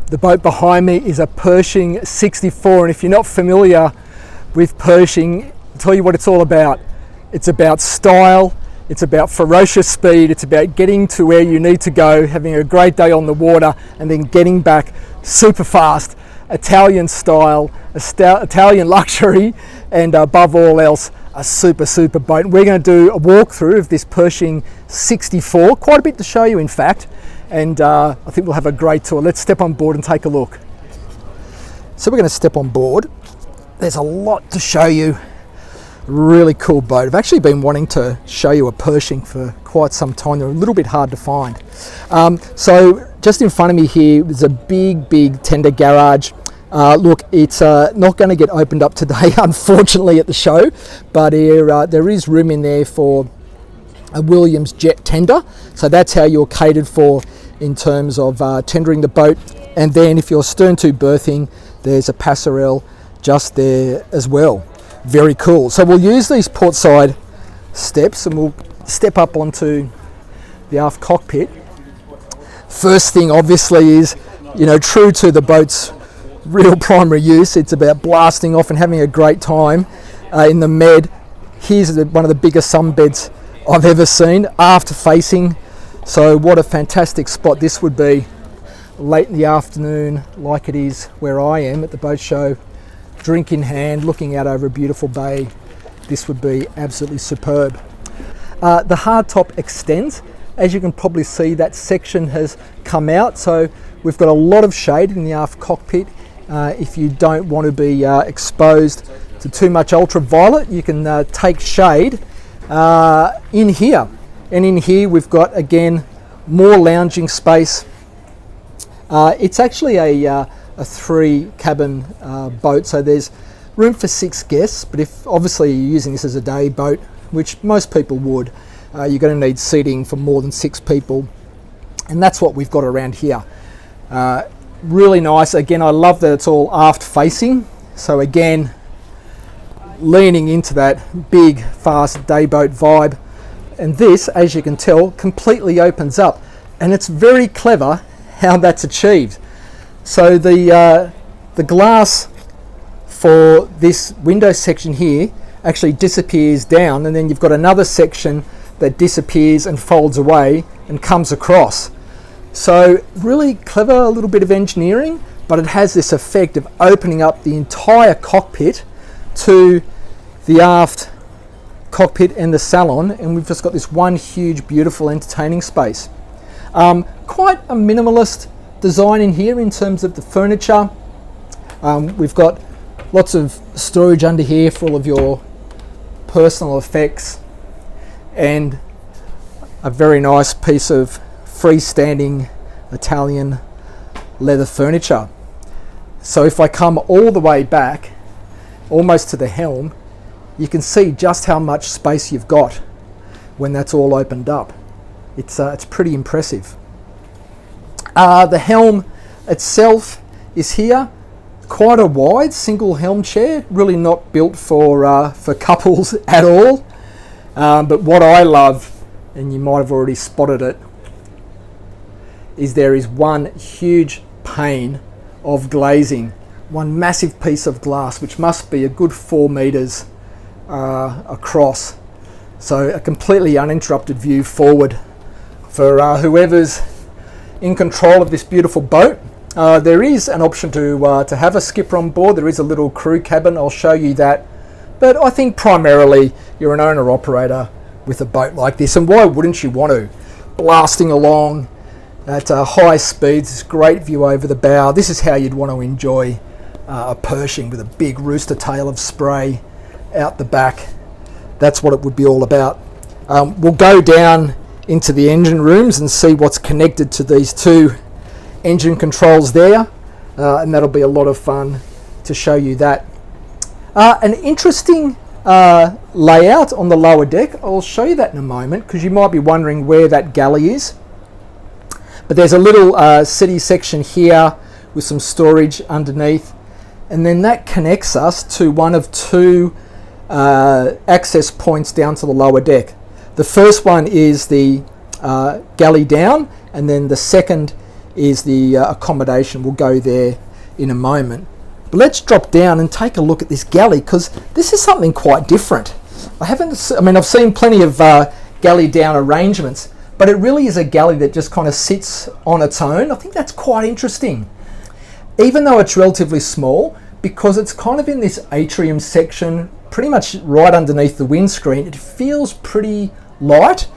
The boat behind me is a Pershing 64, and if you're not familiar with Pershing, I'll tell you what it's all about. It's about style, it's about ferocious speed, it's about getting to where you need to go, having a great day on the water, and then getting back super fast. Italian style, Italian luxury, and above all else, a super boat. We're going to do a walkthrough of this Pershing 64, quite a bit to show you in fact, and I think we'll have a great tour. Let's step on board and take a look. So we're going to step on board. There's a lot to show you. Really cool boat. I've actually been wanting to show you a Pershing for quite some time. They're a little bit hard to find. So just in front of me here is a big tender garage. Look, it's not going to get opened up today, unfortunately, at the show, but there is room in there for a Williams jet tender. So that's how you're catered for in terms of tendering the boat. And then if you're stern to berthing, there's a passerelle just there as well. Very cool. So we'll use these portside steps and we'll step up onto the aft cockpit. First thing obviously is, true to the boat's real primary use, it's about blasting off and having a great time in the Med. Here's one of the biggest sunbeds I've ever seen, aft facing. So what a fantastic spot this would be late in the afternoon, like it is where I am at the boat show. Drink in hand, looking out over a beautiful bay. This would be absolutely superb. The hardtop extends. As you can probably see, that section has come out, so we've got a lot of shade in the aft cockpit. If you don't want to be exposed to too much ultraviolet, you can take shade in here. And in here we've got, again, more lounging space. It's actually a 3-cabin boat, so there's room for 6 guests, but if obviously you're using this as a day boat, which most people would, you're going to need seating for more than 6 people, and that's what we've got around here. Really nice. Again, I love that it's all aft facing, so again, leaning into that big fast day boat vibe. And this, as you can tell, completely opens up, and it's very clever how that's achieved. So the glass for this window section here actually disappears down, and then you've got another section that disappears and folds away and comes across. So really clever, a little bit of engineering, but it has this effect of opening up the entire cockpit to the aft cockpit and the salon, and we've just got this one huge beautiful entertaining space. Quite a minimalist design in here in terms of the furniture. We've got lots of storage under here for all of your personal effects, and a very nice piece of freestanding Italian leather furniture. So if I come all the way back almost to the helm, you can see just how much space you've got when that's all opened up. It's pretty impressive. The helm itself is here, quite a wide single helm chair, really not built for couples at all. But what I love, and you might have already spotted it, is there is one huge pane of glazing, one massive piece of glass, which must be a good 4 meters across. So a completely uninterrupted view forward for whoever's in control of this beautiful boat. There is an option to have a skipper on board. There is a little crew cabin, I'll show you that. But I think primarily you're an owner-operator with a boat like this, and why wouldn't you want to? Blasting along at high speeds, this great view over the bow. This is how you'd want to enjoy a Pershing, with a big rooster tail of spray out the back. That's what it would be all about. We'll go down into the engine rooms and see what's connected to these 2 engine controls there, and that'll be a lot of fun to show you that. An interesting layout on the lower deck. I'll show you that in a moment, because you might be wondering where that galley is. But there's a little city section here with some storage underneath, and then that connects us to one of 2 access points down to the lower deck. The first one is the galley down, and then the second is the accommodation. We'll go there in a moment. But let's drop down and take a look at this galley, because this is something quite different. I've seen plenty of galley down arrangements, but it really is a galley that just kind of sits on its own. I think that's quite interesting. Even though it's relatively small, because it's kind of in this atrium section, pretty much right underneath the windscreen, it feels pretty light.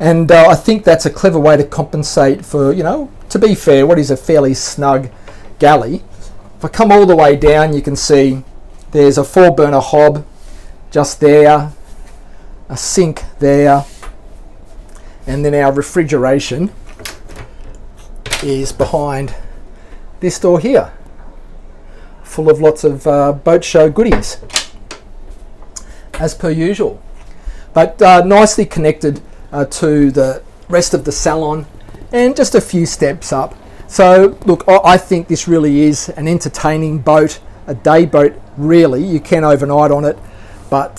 And I think that's a clever way to compensate for, to be fair, what is a fairly snug galley. If I come all the way down, you can see there's a 4-burner hob just there, a sink there, and then our refrigeration is behind this door here, full of lots of boat show goodies, as per usual. But nicely connected to the rest of the salon, and just a few steps up. So look, I think this really is an entertaining boat, a day boat really. You can overnight on it, but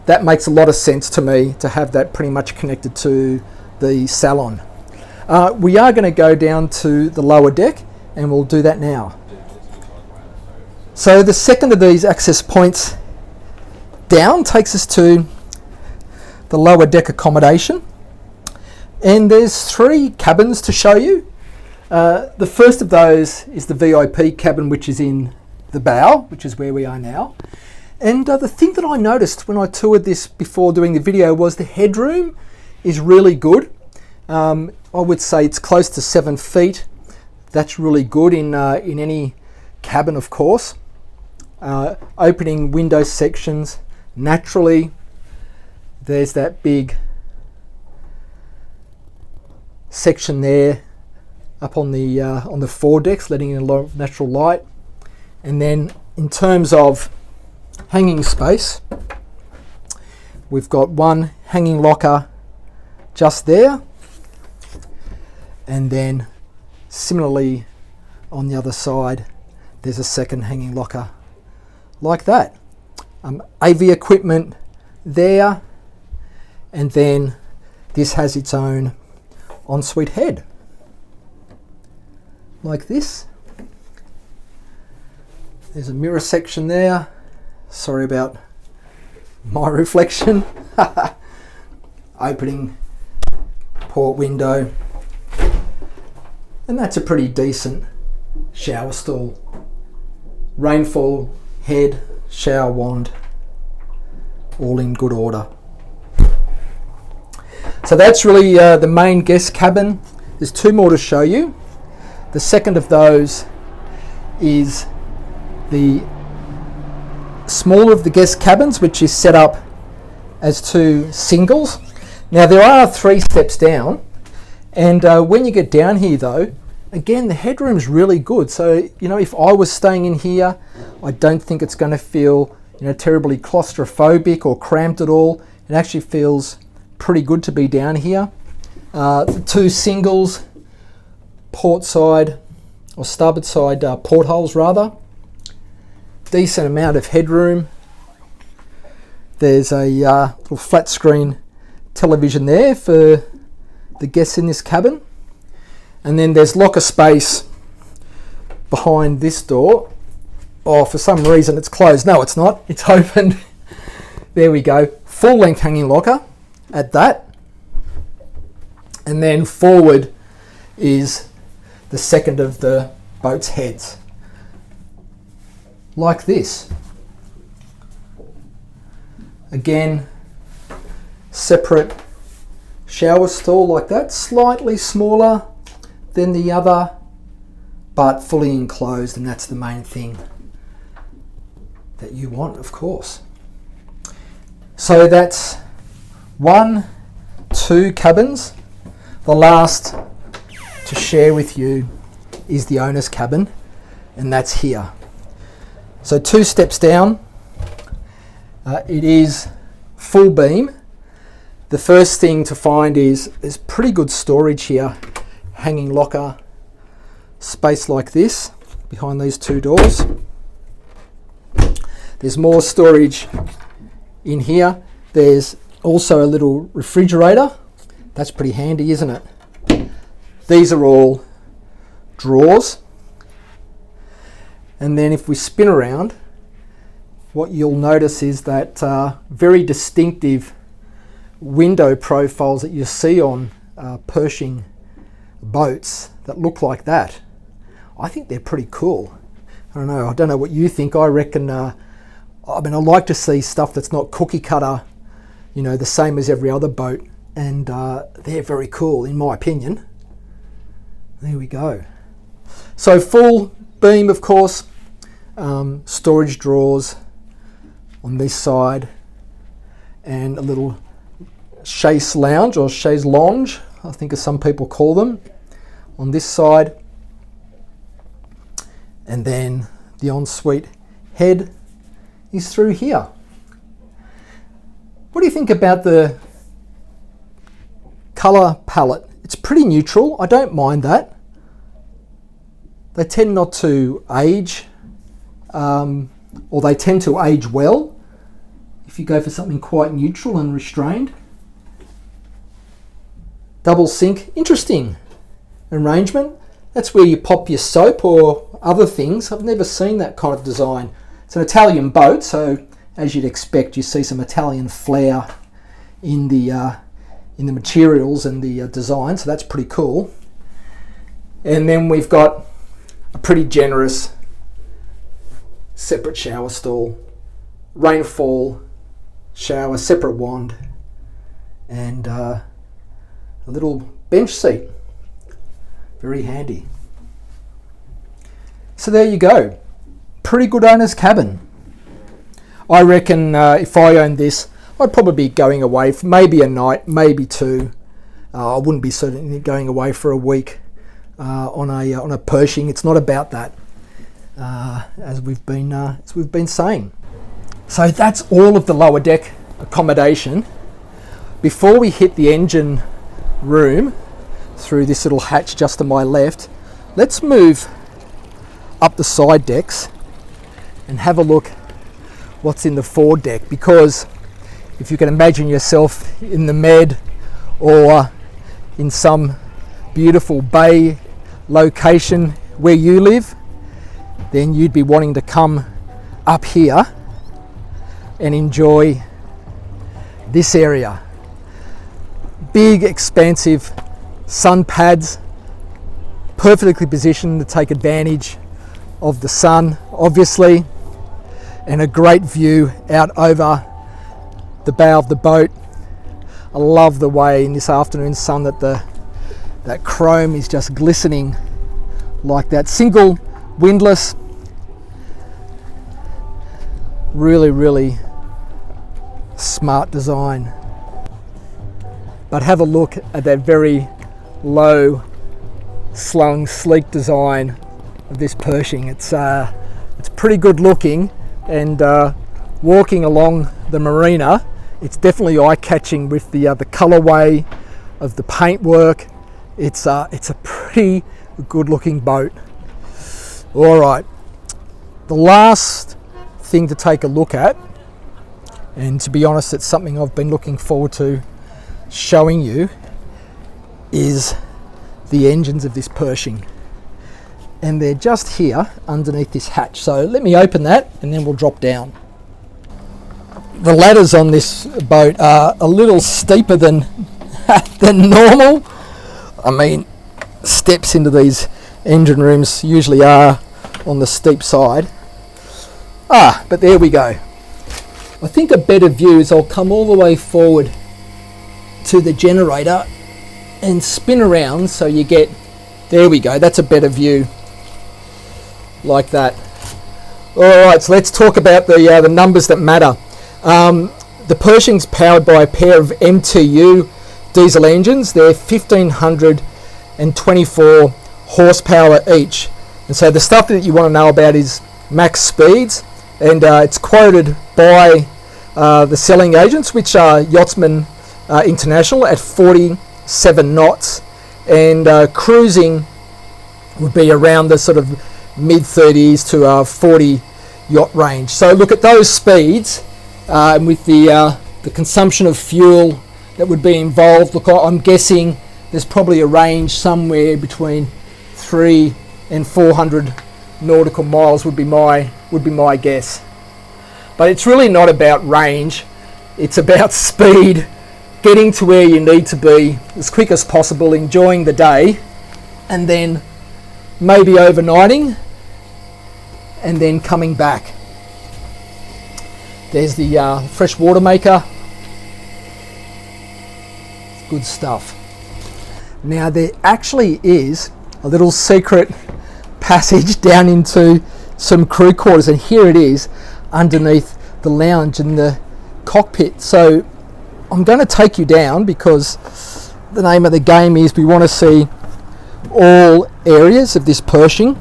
that makes a lot of sense to me to have that pretty much connected to the salon. We are going to go down to the lower deck, and we'll do that now. So the second of these access points down takes us to the lower deck accommodation, and there's 3 cabins to show you. The first of those is the VIP cabin, which is in the bow, which is where we are now. And the thing that I noticed when I toured this before doing the video was the headroom is really good. I would say it's close to 7 feet. That's really good in any cabin, of course. Opening window sections naturally. There's that big section there up on the foredecks, letting in a lot of natural light. And then in terms of hanging space, we've got one hanging locker just there, and then similarly on the other side there's a second hanging locker like that. AV equipment there, and then this has its own ensuite head like this. There's a mirror section there. Sorry about my reflection. Opening port window, and that's a pretty decent shower stall. Rainfall head, shower wand, all in good order. So that's really the main guest cabin. There's 2 more to show you. The second of those is the smaller of the guest cabins, which is set up as 2 singles. Now there are 3 steps down, and when you get down here though, again the headroom's really good. So if I was staying in here, I don't think it's going to feel terribly claustrophobic or cramped at all. It actually feels pretty good to be down here. The 2 singles, port side or starboard side portholes rather. Decent amount of headroom. There's a little flat screen television there for the guests in this cabin, and then there's locker space behind this door. Oh, for some reason it's closed. No, it's not, it's opened. There we go, full length hanging locker at that, and then forward is the second of the boat's heads like this. Again, separate shower stall like that, slightly smaller than the other, but fully enclosed, and that's the main thing that you want, of course. So that's 1, 2 cabins. The last to share with you is the owner's cabin, and that's here. So 2 steps down, it is full beam. The first thing to find is there's pretty good storage here. Hanging locker space like this behind these 2 doors. There's more storage in here. There's also a little refrigerator. That's pretty handy, isn't it? These are all drawers. And then if we spin around, what you'll notice is that very distinctive window profiles that you see on Pershing boats that look like that. I think they're pretty cool. I don't know what you think. I reckon, I like to see stuff that's not cookie cutter, the same as every other boat, and they're very cool in my opinion. There we go. So full beam, of course, storage drawers on this side, and a little chaise lounge, or chaise lounge, I think as some people call them, on this side. And then the ensuite head is through here. What do you think about the colour palette? It's pretty neutral. I don't mind that. They tend not to age, or they tend to age well if you go for something quite neutral and restrained. Double sink, interesting arrangement. That's where you pop your soap or other things. I've never seen that kind of design. It's an Italian boat, so as you'd expect, you see some Italian flair in the materials and the design, so that's pretty cool. And then we've got a pretty generous separate shower stall, rainfall shower, separate wand, and a little bench seat. Very handy. So there you go. Pretty good owner's cabin. I reckon if I owned this, I'd probably be going away for maybe a night, maybe two. I wouldn't be certainly going away for a week on a Pershing. It's not about that, as we've been saying. So that's all of the lower deck accommodation. Before we hit the engine room through this little hatch just to my left, let's move up the side decks and have a look what's in the forward deck, because if you can imagine yourself in the Med or in some beautiful bay location where you live, then you'd be wanting to come up here and enjoy this area. Big, expansive sun pads, perfectly positioned to take advantage of the sun, obviously, and a great view out over the bow of the boat. I love the way in this afternoon sun that that chrome is just glistening like that. Single windlass, really smart design. But have a look at that very low slung sleek design of this Pershing. It's pretty good looking, and walking along the marina, it's definitely eye-catching with the colorway of the paintwork. It's a pretty good looking boat. All right, the last thing to take a look at, and to be honest, it's something I've been looking forward to showing you, is the engines of this Pershing. And they're just here underneath this hatch. So let me open that and then we'll drop down. The ladders on this boat are a little steeper than normal. I mean, steps into these engine rooms usually are on the steep side. But there we go. I think a better view is I'll come all the way forward to the generator and spin around so you get, there we go, that's a better view, like that. Alright, so let's talk about the numbers that matter. The Pershing's powered by a pair of MTU diesel engines. They're 1524 horsepower each. And so the stuff that you want to know about is max speeds, and it's quoted by the selling agents, which are Yachtsman International, at 47 knots, and cruising would be around the sort of mid-30s to 40 yacht range. So look at those speeds, and with the consumption of fuel that would be involved, look, I'm guessing there's probably a range somewhere between 3 and 400 nautical miles would be my guess. But it's really not about range, it's about speed, getting to where you need to be as quick as possible, enjoying the day, and then maybe overnighting and then coming back. There's the fresh water maker. Good stuff. Now there actually is a little secret passage down into some crew quarters, and here it is underneath the lounge and the cockpit. So I'm going to take you down because the name of the game is we want to see all areas of this Pershing.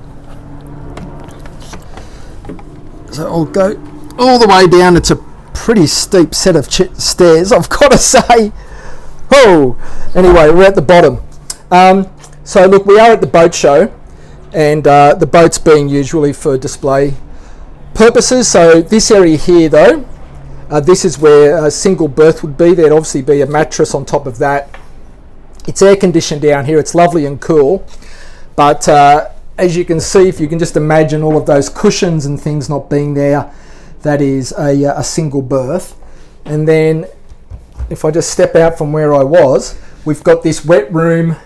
So I'll go all the way down. It's a pretty steep set of stairs, I've got to say. Oh, anyway, we're at the bottom. So look, we are at the boat show, and the boat's being used really for display purposes. So this area here though, this is where a single berth would be. There'd obviously be a mattress on top of that. It's air conditioned down here, it's lovely and cool, but as you can see, if you can just imagine all of those cushions and things not being there, that is a single berth. And then if I just step out from where I was, we've got this wet room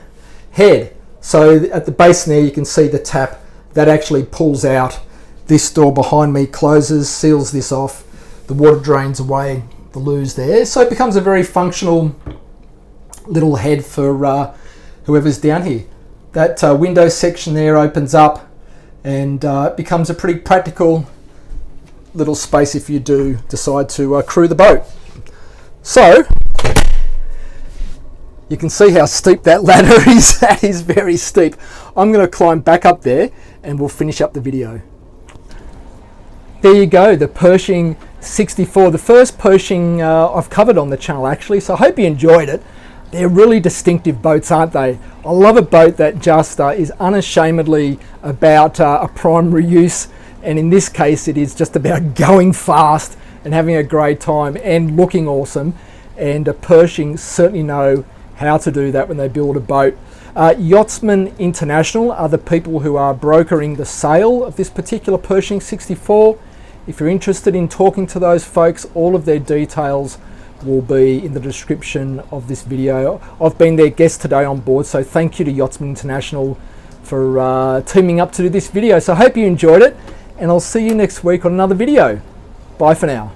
head. So at the basin there you can see the tap that actually pulls out. This door behind me closes, seals this off, the water drains away the loos there, so it becomes a very functional little head for whoever's down here. That window section there opens up and becomes a pretty practical little space if you do decide to crew the boat. So you can see how steep that ladder is. That is very steep. I'm going to climb back up there and we'll finish up the video. There you go, the Pershing 64, the first Pershing I've covered on the channel actually, so I hope you enjoyed it. They're really distinctive boats, aren't they? I love a boat that just is unashamedly about a primary use, and in this case it is just about going fast and having a great time and looking awesome, and Pershing certainly know how to do that when they build a boat. Yachtsman International are the people who are brokering the sale of this particular Pershing 64. If you're interested in talking to those folks, all of their details will be in the description of this video. I've been their guest today on board, so thank you to Yachtsman International for teaming up to do this video. So I hope you enjoyed it, and I'll see you next week on another video. Bye for now.